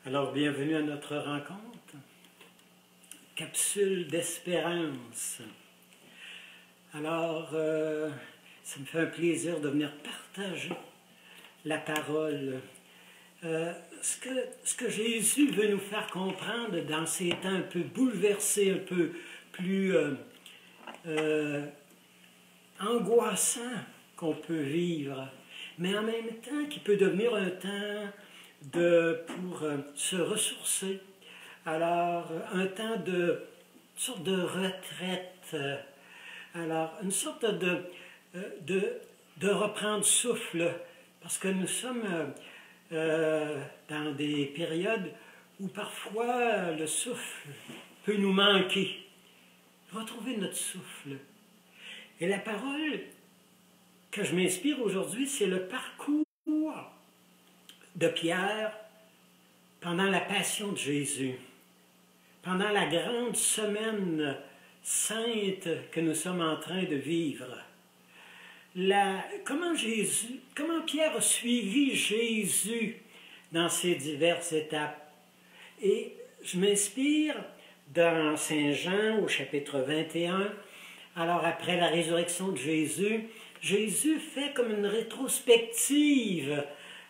Alors, bienvenue à notre rencontre, capsule d'espérance. Alors, ça me fait un plaisir de venir partager la parole. Ce que Jésus veut nous faire comprendre dans ces temps un peu bouleversés, un peu plus angoissants qu'on peut vivre, mais en même temps qui peut devenir un temps pour se ressourcer. Alors, un temps une sorte de retraite. Alors, une sorte de reprendre souffle, parce que nous sommes dans des périodes où parfois le souffle peut nous manquer. Retrouver notre souffle. Et la parole que je m'inspire aujourd'hui, c'est le parcours de Pierre pendant la passion de Jésus, pendant la grande semaine sainte que nous sommes en train de vivre. Comment Pierre a suivi Jésus dans ces diverses étapes. Et je m'inspire dans Saint Jean au chapitre 21, alors après la résurrection de Jésus, Jésus fait comme une rétrospective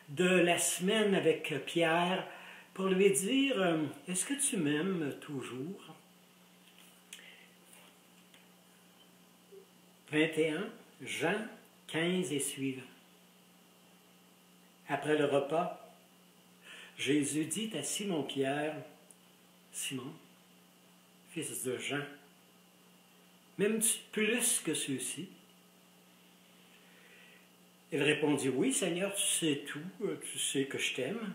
de la semaine avec Pierre pour lui dire « Est-ce que tu m'aimes toujours? » 21, Jean 15 et suivant. Après le repas, Jésus dit à Simon-Pierre, « Simon, fils de Jean, m'aimes-tu plus que ceux-ci? » Il répondit, « Oui, Seigneur, tu sais tout, tu sais que je t'aime. »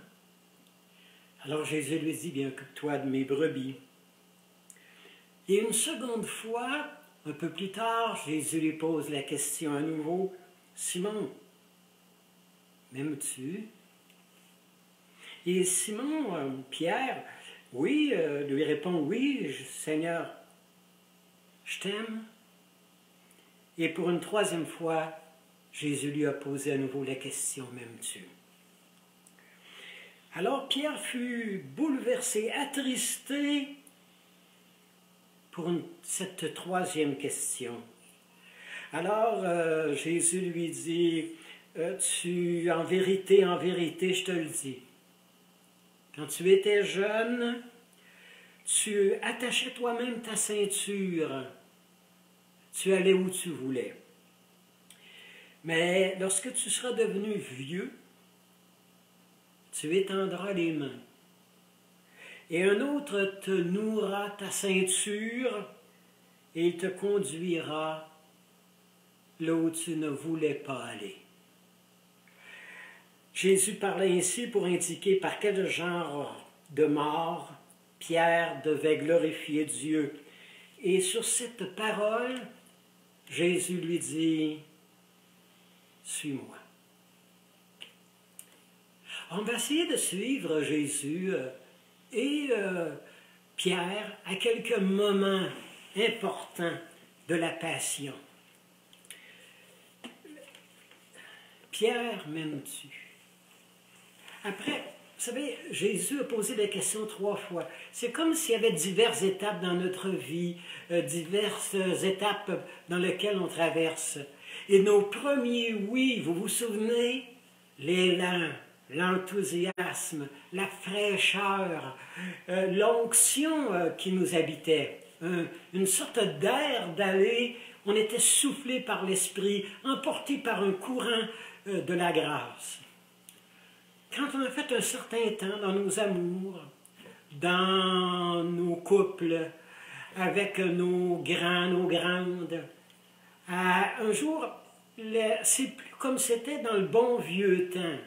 Alors Jésus lui dit, « Bien, occupe-toi de mes brebis. » Et une seconde fois, un peu plus tard, Jésus lui pose la question à nouveau, « Simon, m'aimes-tu? » Et Simon, Pierre, oui, lui répond, « Oui, Seigneur, je t'aime. » Et pour une troisième fois, Jésus lui a posé à nouveau la question, « M'aimes-tu? » Alors Pierre fut bouleversé, attristé pour cette troisième question. Alors Jésus lui dit, en vérité, je te le dis, quand tu étais jeune, tu attachais toi-même ta ceinture, tu allais où tu voulais. Mais lorsque tu seras devenu vieux, tu étendras les mains. Et un autre te nouera ta ceinture et il te conduira là où tu ne voulais pas aller. Jésus parlait ainsi pour indiquer par quel genre de mort Pierre devait glorifier Dieu. Et sur cette parole, Jésus lui dit, « Suis-moi. » On va essayer de suivre Jésus et Pierre à quelques moments importants de la passion. Pierre, m'aimes-tu? Après, vous savez, Jésus a posé la question 3 fois. C'est comme s'il y avait diverses étapes dans notre vie, diverses étapes dans lesquelles on traverse. Et nos premiers oui, vous vous souvenez? L'élan, l'enthousiasme, la fraîcheur, l'onction qui nous habitait, une sorte d'air d'aller, on était soufflé par l'Esprit, emporté par un courant de la grâce. Quand on a fait un certain temps dans nos amours, dans nos couples, avec nos grands, nos grandes, un jour, c'est plus comme c'était dans le bon vieux temps.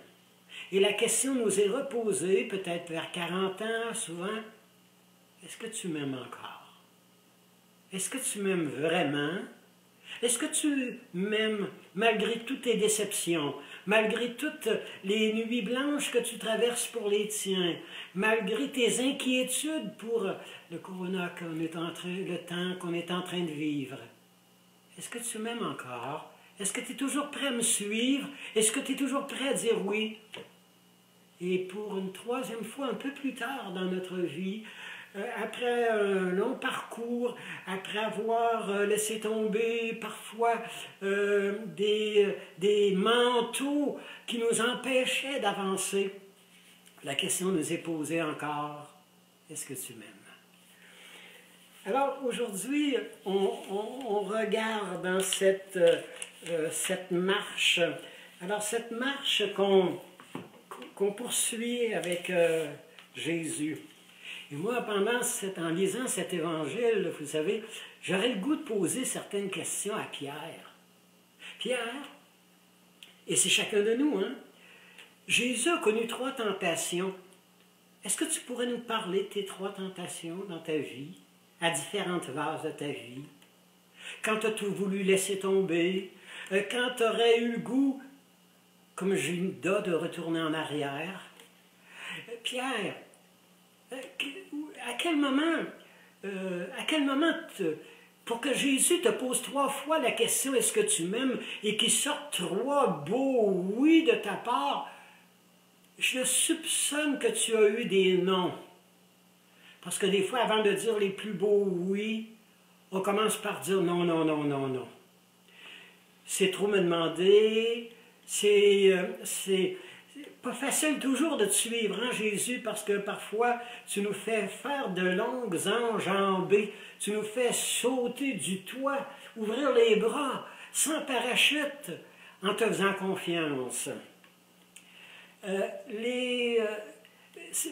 Et la question nous est reposée, peut-être vers 40 ans, souvent, est-ce que tu m'aimes encore? Est-ce que tu m'aimes vraiment? Est-ce que tu m'aimes malgré toutes tes déceptions, malgré toutes les nuits blanches que tu traverses pour les tiens, malgré tes inquiétudes pour le corona le temps qu'on est en train de vivre? Est-ce que tu m'aimes encore? Est-ce que tu es toujours prêt à me suivre? Est-ce que tu es toujours prêt à dire oui? Et pour une troisième fois, un peu plus tard dans notre vie, après un long parcours, après avoir laissé tomber parfois des manteaux qui nous empêchaient d'avancer, la question nous est posée encore, est-ce que tu m'aimes? Alors aujourd'hui, on regarde dans cette marche, alors cette marche qu'on poursuit avec Jésus. Et moi, en lisant cet évangile, vous savez, j'aurais le goût de poser certaines questions à Pierre. Pierre, et c'est chacun de nous, hein? Jésus a connu 3 tentations. Est-ce que tu pourrais nous parler de tes 3 tentations dans ta vie, à différentes phases de ta vie? Quand tu as tout voulu laisser tomber, quand tu aurais eu le goût, comme Judas, de retourner en arrière. Pierre, à quel moment, pour que Jésus te pose 3 fois la question « Est-ce que tu m'aimes ?» et qu'il sorte 3 beaux « oui » de ta part, je soupçonne que tu as eu des non. Parce que des fois, avant de dire les plus beaux « oui », on commence par dire « non, non, non, non, non ». C'est trop me demander, c'est pas facile toujours de te suivre, hein, Jésus, parce que parfois, tu nous fais faire de longues enjambées, tu nous fais sauter du toit, ouvrir les bras, sans parachute, en te faisant confiance.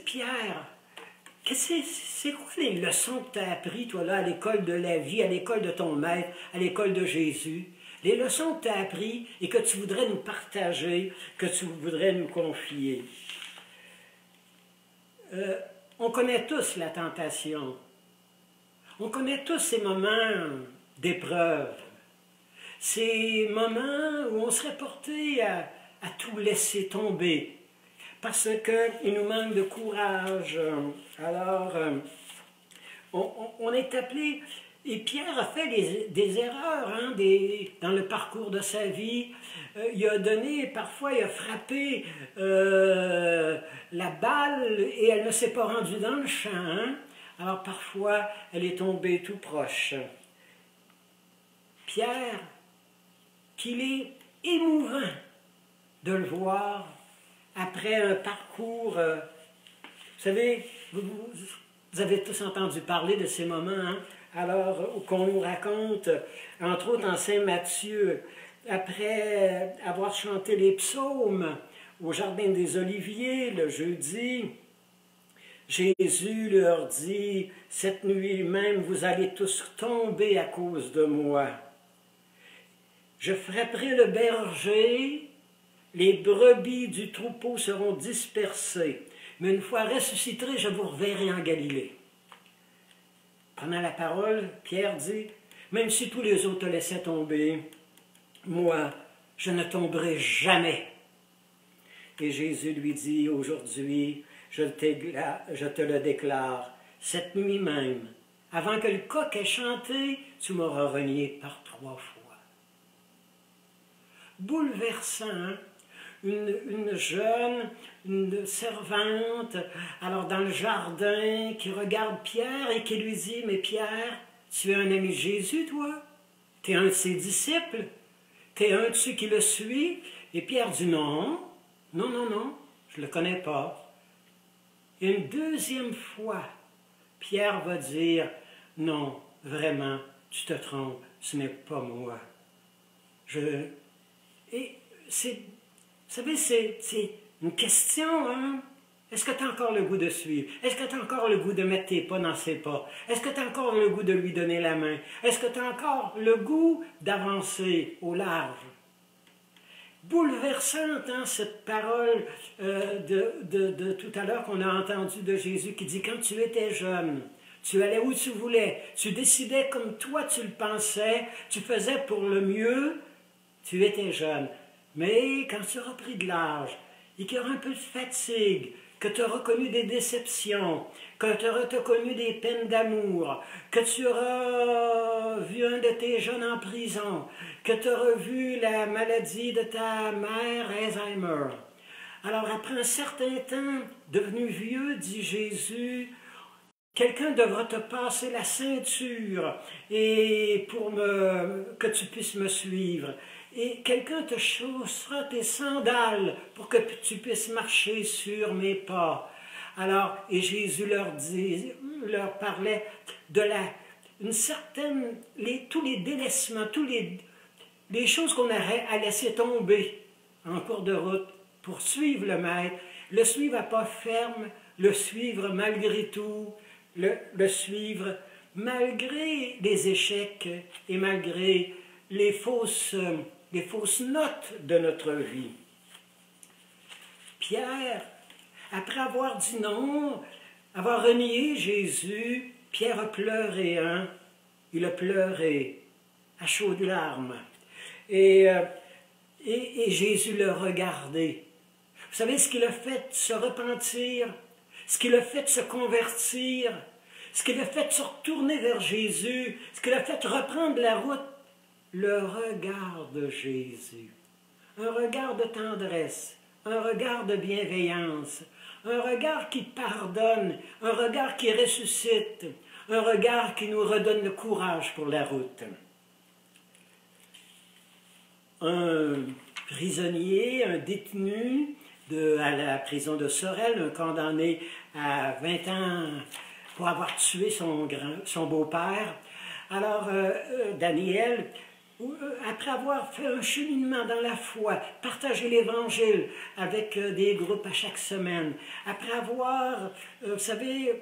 Pierre, c'est quoi les leçons que tu as apprises, toi, là, à l'école de la vie, à l'école de ton maître, à l'école de Jésus? Les leçons que tu as apprises et que tu voudrais nous partager, que tu voudrais nous confier. On connaît tous la tentation. On connaît tous ces moments d'épreuve. Ces moments où on serait porté à tout laisser tomber parce qu'il nous manque de courage. Alors, on est appelé... Et Pierre a fait des erreurs hein, dans le parcours de sa vie. Il a parfois il a frappé la balle et elle ne s'est pas rendue dans le champ. Hein. Alors parfois, elle est tombée tout proche. Pierre, qu'il est émouvant de le voir après un parcours... vous savez, vous avez tous entendu parler de ces moments, hein? Alors, qu'on nous raconte, entre autres en Saint Matthieu, après avoir chanté les psaumes au Jardin des Oliviers le jeudi, Jésus leur dit, « Cette nuit même, vous allez tous tomber à cause de moi. Je frapperai le berger, les brebis du troupeau seront dispersées, mais une fois ressuscité, je vous reverrai en Galilée. » Prenant la parole, Pierre dit, « Même si tous les autres te laissaient tomber, moi, je ne tomberai jamais. » Et Jésus lui dit, « Aujourd'hui, je te le déclare, cette nuit même, avant que le coq ait chanté, tu m'auras renié par 3 fois. » Bouleversant, hein? Une jeune, une servante, alors dans le jardin, qui regarde Pierre et qui lui dit, « Mais Pierre, tu es un ami de Jésus, toi? Tu es un de ses disciples? Tu es un de ceux qui le suit? » Et Pierre dit, « Non, non, non, non, je ne le connais pas. » Et une deuxième fois, Pierre va dire, « Non, vraiment, tu te trompes, ce n'est pas moi. » Et c'est... Vous savez, c'est une question, hein? Est-ce que tu as encore le goût de suivre? Est-ce que tu as encore le goût de mettre tes pas dans ses pas? Est-ce que tu as encore le goût de lui donner la main? Est-ce que tu as encore le goût d'avancer au large? Bouleversante, hein, cette parole de tout à l'heure qu'on a entendue de Jésus qui dit, quand tu étais jeune, tu allais où tu voulais, tu décidais comme toi tu le pensais, tu faisais pour le mieux, tu étais jeune. Mais quand tu auras pris de l'âge et qu'il y aura un peu de fatigue, que tu auras connu des déceptions, que tu auras connu des peines d'amour, que tu auras vu un de tes jeunes en prison, que tu auras vu la maladie de ta mère, Alzheimer. Alors après un certain temps, devenu vieux, dit Jésus, quelqu'un devra te passer la ceinture et que tu puisses me suivre. Et quelqu'un te chaussera tes sandales pour que tu puisses marcher sur mes pas. Alors, et Jésus leur parlait de tous les délaissements, les choses qu'on aurait à laisser tomber en cours de route pour suivre le Maître, le suivre à pas ferme, le suivre malgré tout, le suivre malgré les échecs et malgré les fausses notes de notre vie. Pierre, après avoir dit non, avoir renié Jésus, Pierre a pleuré, hein? Il a pleuré à chaudes larmes. Et Jésus l'a regardé. Vous savez ce qui l'a fait se repentir, ce qui l'a fait se convertir, ce qui l'a fait se retourner vers Jésus, ce qui l'a fait reprendre la route, le regard de Jésus. Un regard de tendresse, un regard de bienveillance, un regard qui pardonne, un regard qui ressuscite, un regard qui nous redonne le courage pour la route. Un prisonnier, un détenu à la prison de Sorel, un condamné à 20 ans pour avoir tué son beau-père. Alors, Daniel, après avoir fait un cheminement dans la foi, partagé l'Évangile avec des groupes à chaque semaine, après avoir, vous savez,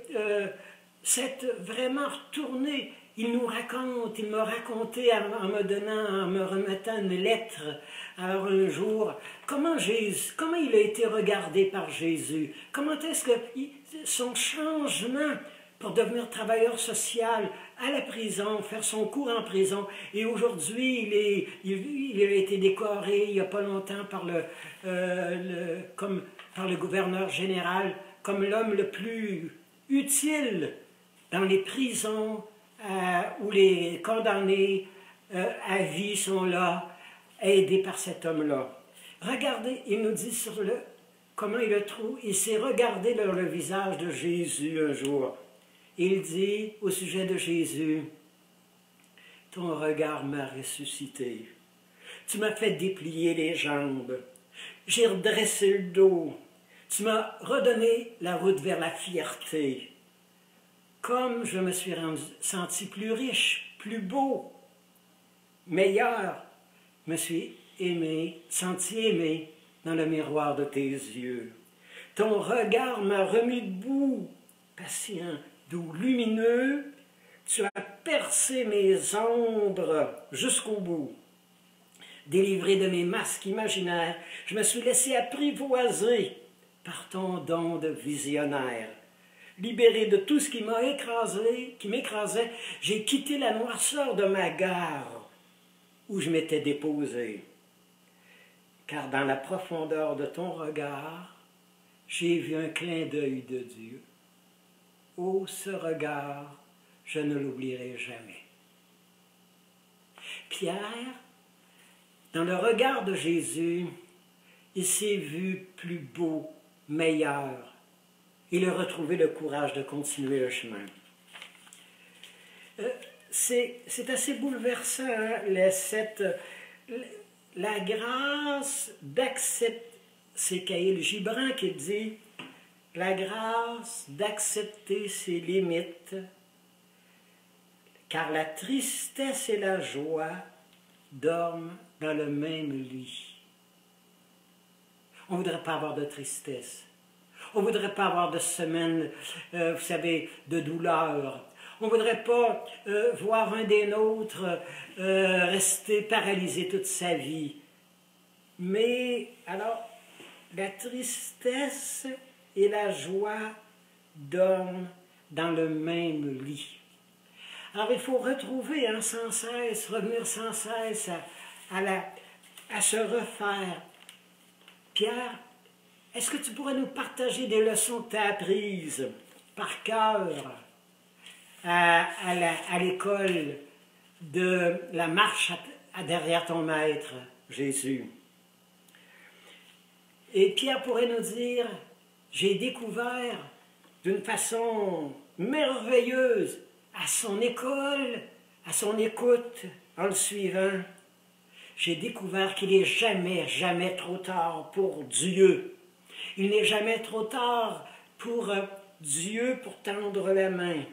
s'être vraiment retourné, il m'a raconté en me remettant une lettre. Alors un jour, comment il a été regardé par Jésus? Comment est-ce que son changement pour devenir travailleur social à la prison, faire son cours en prison, et aujourd'hui il a été décoré il n'y a pas longtemps par le gouverneur général comme l'homme le plus utile dans les prisons où les condamnés à vie sont là, aidés par cet homme-là. Regardez, il nous dit comment il le trouve. Il s'est regardé dans le visage de Jésus un jour. Il dit au sujet de Jésus, « Ton regard m'a ressuscité. Tu m'as fait déplier les jambes. J'ai redressé le dos. Tu m'as redonné la route vers la fierté. Comme je me suis senti plus riche, plus beau, meilleur, me suis senti aimé dans le miroir de tes yeux. Ton regard m'a remis debout, patient, doux, lumineux. Tu as percé mes ombres jusqu'au bout. Délivré de mes masques imaginaires, je me suis laissé apprivoiser par ton don de visionnaire. Libéré de tout ce qui m'écrasait, j'ai quitté la noirceur de ma gare où je m'étais déposé. Car dans la profondeur de ton regard, j'ai vu un clin d'œil de Dieu. Oh, ce regard, je ne l'oublierai jamais. Pierre, dans le regard de Jésus, il s'est vu plus beau, meilleur. Il a retrouvé le courage de continuer le chemin. C'est assez bouleversant, hein, la grâce d'accepter, c'est Kaïl Gibran qui dit, la grâce d'accepter ses limites, car la tristesse et la joie dorment dans le même lit. On ne voudrait pas avoir de tristesse. On ne voudrait pas avoir de semaines, vous savez, de douleur. On ne voudrait pas voir un des nôtres rester paralysé toute sa vie. Mais, alors, la tristesse et la joie dorment dans le même lit. Alors, il faut retrouver sans cesse, revenir sans cesse à se refaire. Pierre, est-ce que tu pourrais nous partager des leçons que tu as apprises par cœur à l'école de la marche derrière ton maître, Jésus? Et Pierre pourrait nous dire, j'ai découvert d'une façon merveilleuse à son école, à son écoute, en le suivant, j'ai découvert qu'il n'est jamais, jamais trop tard pour Dieu. Il n'est jamais trop tard pour Dieu pour tendre la main.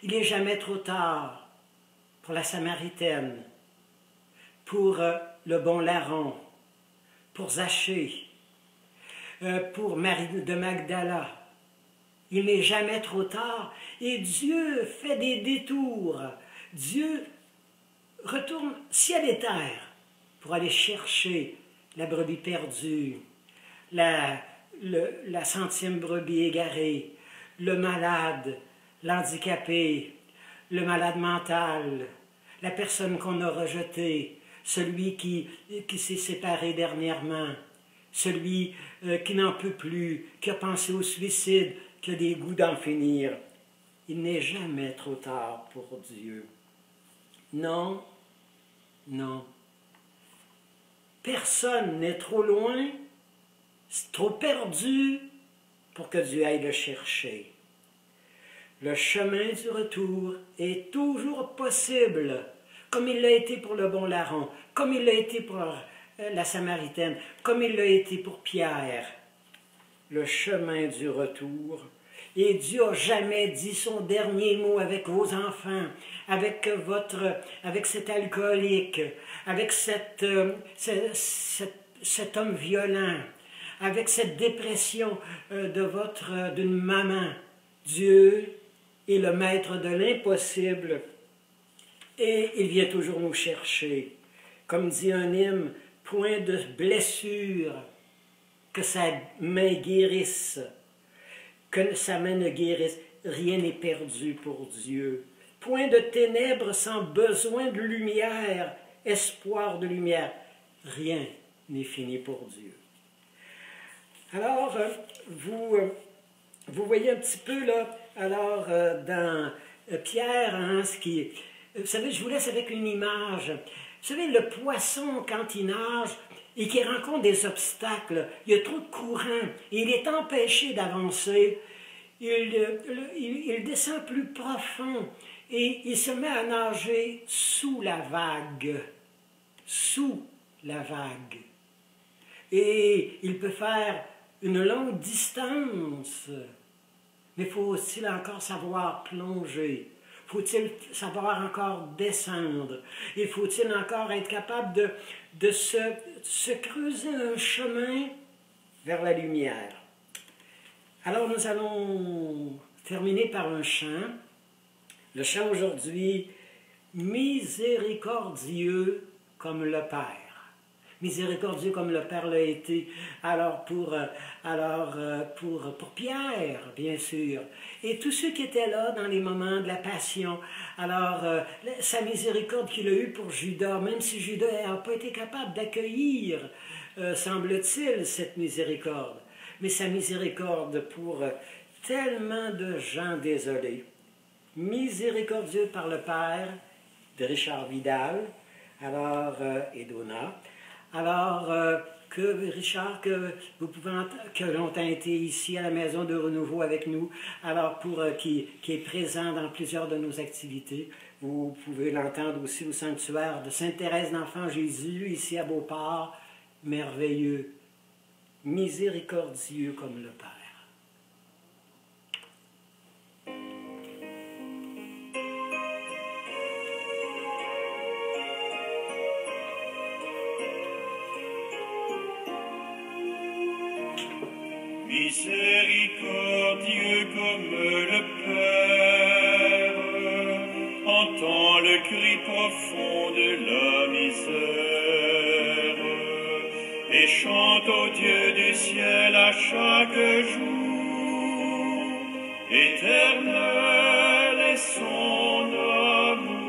Il n'est jamais trop tard pour la Samaritaine, pour le bon larron, pour Zachée, pour Marie de Magdala. Il n'est jamais trop tard et Dieu fait des détours. Dieu retourne ciel et terre pour aller chercher la brebis perdue, la 100e brebis égarée, le malade, l'handicapé, le malade mental, la personne qu'on a rejetée, celui qui s'est séparé dernièrement, celui qui n'en peut plus, qui a pensé au suicide, qui a des goûts d'en finir. Il n'est jamais trop tard pour Dieu. Non, non. Personne n'est trop loin, trop perdu pour que Dieu aille le chercher. Le chemin du retour est toujours possible, comme il l'a été pour le bon larron, comme il l'a été pour la Samaritaine, comme il l'a été pour Pierre. Le chemin du retour. Et Dieu n'a jamais dit son dernier mot avec vos enfants, avec cet alcoolique, avec cet homme violent, avec cette dépression d'une maman. Dieu est le maître de l'impossible et il vient toujours nous chercher. Comme dit un hymne, point de blessure, que sa main guérisse, que sa main ne guérisse, rien n'est perdu pour Dieu. Point de ténèbres sans besoin de lumière, espoir de lumière, rien n'est fini pour Dieu. Alors, vous voyez un petit peu là, alors dans Pierre, hein, vous savez, je vous laisse avec une image. Vous savez, le poisson, quand il nage et qu'il rencontre des obstacles, il y a trop de courant et il est empêché d'avancer, il descend plus profond et il se met à nager sous la vague. Sous la vague. Et il peut faire une longue distance, mais faut-il encore savoir plonger? Faut-il savoir encore descendre? Et faut-il encore être capable de se creuser un chemin vers la lumière? Alors nous allons terminer par un chant. Le chant aujourd'hui, miséricordieux comme le Père. Miséricordieux comme le Père l'a été, alors pour Pierre, bien sûr, et tous ceux qui étaient là dans les moments de la Passion, alors sa miséricorde qu'il a eue pour Judas, même si Judas n'a pas été capable d'accueillir, semble-t-il, cette miséricorde, mais sa miséricorde pour tellement de gens désolés. Miséricordieux par le Père, de Richard Vidal, alors, et Donna. Alors, que Richard, que longtemps été ici à la Maison de Renouveau avec nous, alors qui est présent dans plusieurs de nos activités. Vous pouvez l'entendre aussi au sanctuaire de Sainte-Thérèse d'Enfant Jésus, ici à Beauport. Merveilleux, miséricordieux comme le Père. Miséricordieux comme le Père, entends le cri profond de la misère, et chante au Dieu du ciel à chaque jour, éternel est son amour.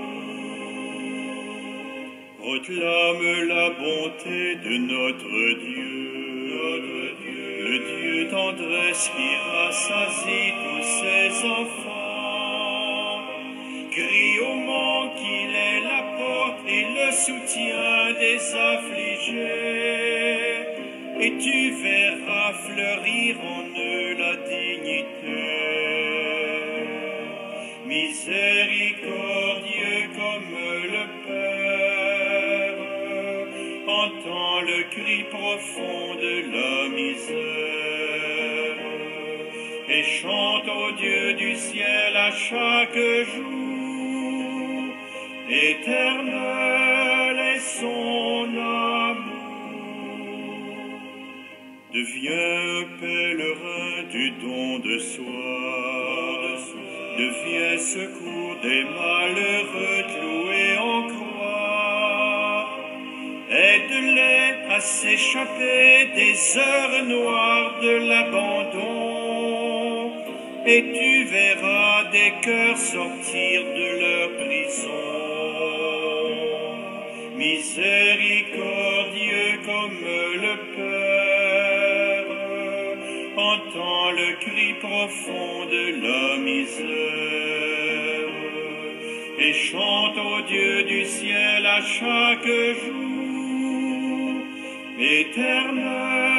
Proclame la bonté de notre Dieu. Le Dieu tendresse qui rassasie tous ses enfants. Crie au monde qu'il est la porte et le soutien des affligés. et tu verras fleurir en eux la dignité. Miséricordieux comme le Père, entends le cri profond de la misère, et chante au Dieu du ciel à chaque jour, éternel est son amour. Deviens pèlerin du don de soi, deviens secours des malheureux cloués en croix. Aide-les à s'échapper des heures noires de l'abandon, et tu verras des cœurs sortir de leur prison. Miséricordieux comme le Père, entends le cri profond de la misère, et chante au Dieu du ciel à chaque jour, éternel